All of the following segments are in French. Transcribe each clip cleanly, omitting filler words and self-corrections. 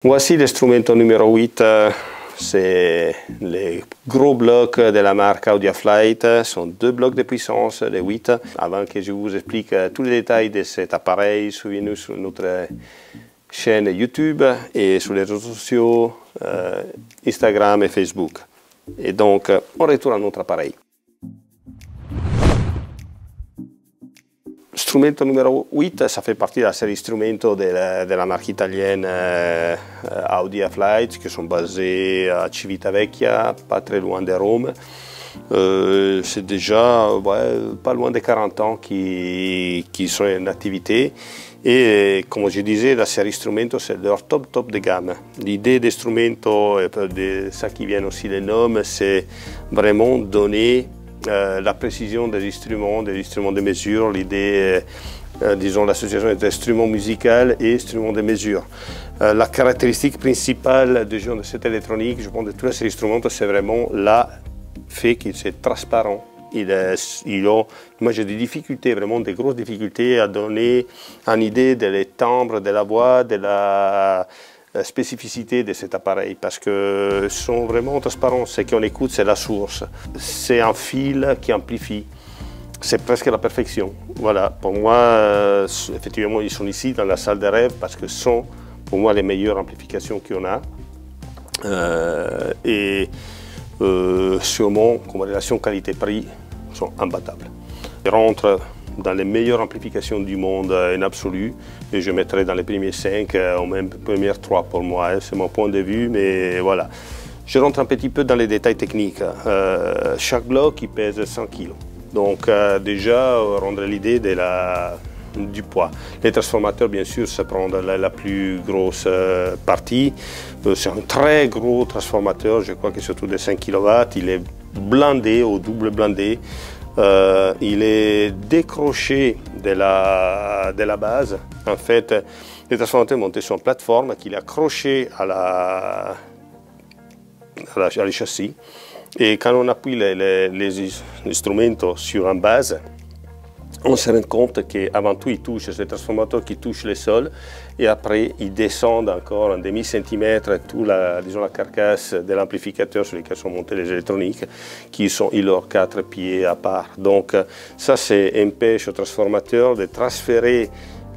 Voici l'instrument numéro 8, c'est les gros blocs de la marque Audiaflight, ce sont 2 blocs de puissance de 8. Avant que je vous explique tous les détails de cet appareil, suivez-nous sur notre chaîne YouTube et sur les réseaux sociaux, Instagram et Facebook. Et donc, on retourne à notre appareil. Strumento numéro 8, ça fait partie de la série Strumento de la marque italienne Audiaflight, qui sont basés à Civitavecchia, pas très loin de Rome. C'est déjà pas loin de 40 ans qui sont en activité. Et comme je disais, la série Strumento, c'est leur top de gamme. L'idée des Strumento, et de ça qui vient aussi les noms, c'est vraiment donner la précision des instruments de mesure, l'idée, disons, l'association entre instruments musicaux et instruments de mesure. La caractéristique principale du genre de cette électronique, je pense, de tous ces instruments, c'est vraiment le fait qu'il est transparent. Moi j'ai des difficultés, vraiment des grosses difficultés à donner une idée des timbres de la voix, de la spécificité de cet appareil, parce que sont vraiment transparents. Ce qu'on écoute, c'est la source. C'est un fil qui amplifie. C'est presque la perfection. Voilà, pour moi, effectivement, ils sont ici dans la salle de rêve parce que ce sont, pour moi, les meilleures amplifications qu'on a. Sûrement, comme relation qualité-prix, sont imbattables. Ils rentrent dans les meilleures amplifications du monde en absolu, et je mettrai dans les premiers 5, ou même premières 3 pour moi, c'est mon point de vue, mais voilà. Je rentre un petit peu dans les détails techniques. Chaque bloc il pèse 100 kg, donc déjà rendre l'idée du poids. Les transformateurs, bien sûr, ça prend la plus grosse partie. C'est un très gros transformateur, je crois que surtout de 5 kW, il est blindé, au double blindé. Il est décroché de la base. En fait, le transformateur est monté sur une plateforme qu'il est accroché à les châssis. Et quand on appuie les instruments sur une base, on se rend compte qu'avant tout, il touche, c'est le transformateur qui touche le sol, et après, il descend encore un demi-centimètre toute la carcasse de l'amplificateur sur lequel sont montées les électroniques, qui sont leurs 4 pieds à part. Donc, ça, empêche au transformateur de transférer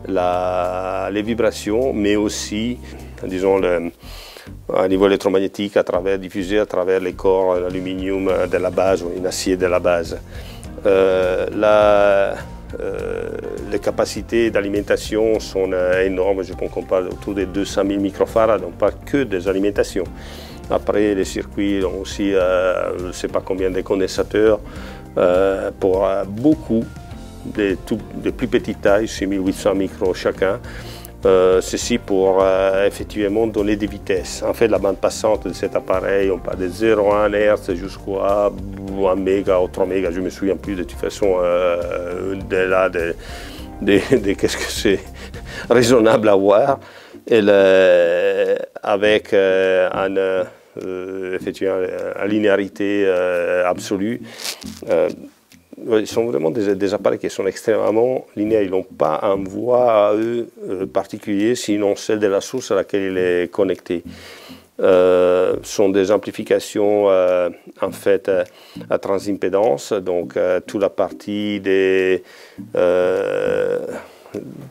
les vibrations, mais aussi, disons, à niveau électromagnétique, diffusé à travers les corps d'aluminium de la base ou en acier de la base. Les capacités d'alimentation sont énormes, je pense qu'on parle autour de 200 000 microfarads, donc pas que des alimentations. Après, les circuits ont aussi, je ne sais pas combien de condensateurs, pour beaucoup de plus petites tailles, 6800 micros chacun. Ceci pour effectivement donner des vitesses. En fait, la bande passante de cet appareil, on parle de 0,1 Hz jusqu'à 1 méga ou 3 mégas, je ne me souviens plus de toute façon qu'est-ce que c'est raisonnable à voir. Avec effectivement, une linéarité absolue. Ils sont vraiment des appareils qui sont extrêmement linéaires. Ils n'ont pas un voie à eux particulier, sinon celle de la source à laquelle il est connecté. Sont des amplifications en fait à transimpédance, donc toute la partie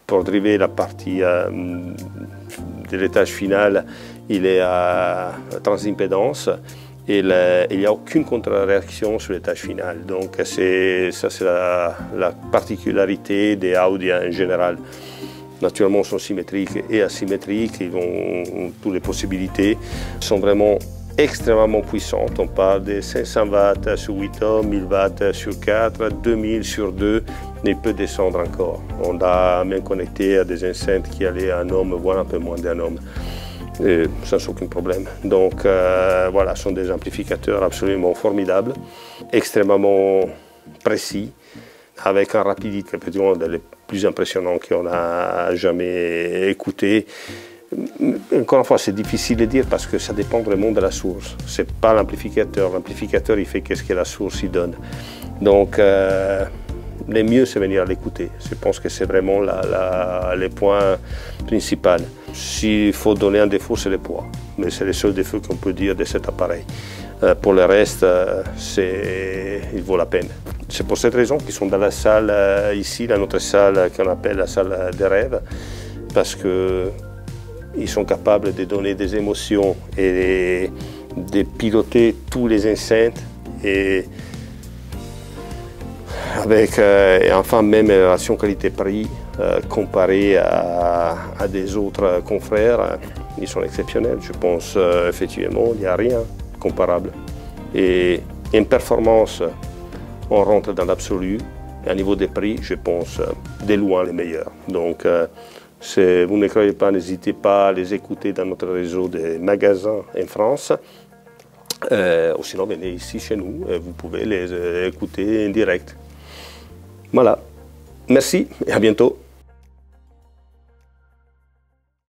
pour driver la partie de l'étage final, il est à transimpédance. Et il n'y a aucune contre-réaction sur l'étage final. Donc ça c'est la particularité des Audi en général. Naturellement, ils sont symétriques et asymétriques, ils ont toutes les possibilités. Ils sont vraiment extrêmement puissantes. On parle de 500 watts sur 8 ohms, 1000 watts sur 4, 2000 sur 2, mais il peut descendre encore. On a même connecté à des enceintes qui allaient à 1 ohm, voire un peu moins d'1 ohm. Sans aucun problème. Donc voilà, ce sont des amplificateurs absolument formidables, extrêmement précis, avec une rapidité peut-être des plus impressionnantes qu'on a jamais écoutées. Encore une fois, c'est difficile de dire parce que ça dépend vraiment de la source. Ce n'est pas l'amplificateur. L'amplificateur, il fait qu'est-ce que la source y donne. Donc le mieux c'est venir à l'écouter. Je pense que c'est vraiment le point principal. S'il faut donner un défaut, c'est le poids. Mais c'est le seul défaut qu'on peut dire de cet appareil. Pour le reste, il vaut la peine. C'est pour cette raison qu'ils sont dans la salle ici, notre salle qu'on appelle la salle des rêves, parce qu'ils sont capables de donner des émotions et de piloter tous les enceintes et avec enfin même la relation qualité-prix comparée à des autres confrères, ils sont exceptionnels. Je pense effectivement il n'y a rien comparable. Et en performance, on rentre dans l'absolu. Et à niveau des prix, je pense de loin les meilleurs. Donc vous ne croyez pas, n'hésitez pas à les écouter dans notre réseau de magasins en France. Ou sinon, venez ici chez nous, vous pouvez les écouter en direct. Voilà, merci et à bientôt.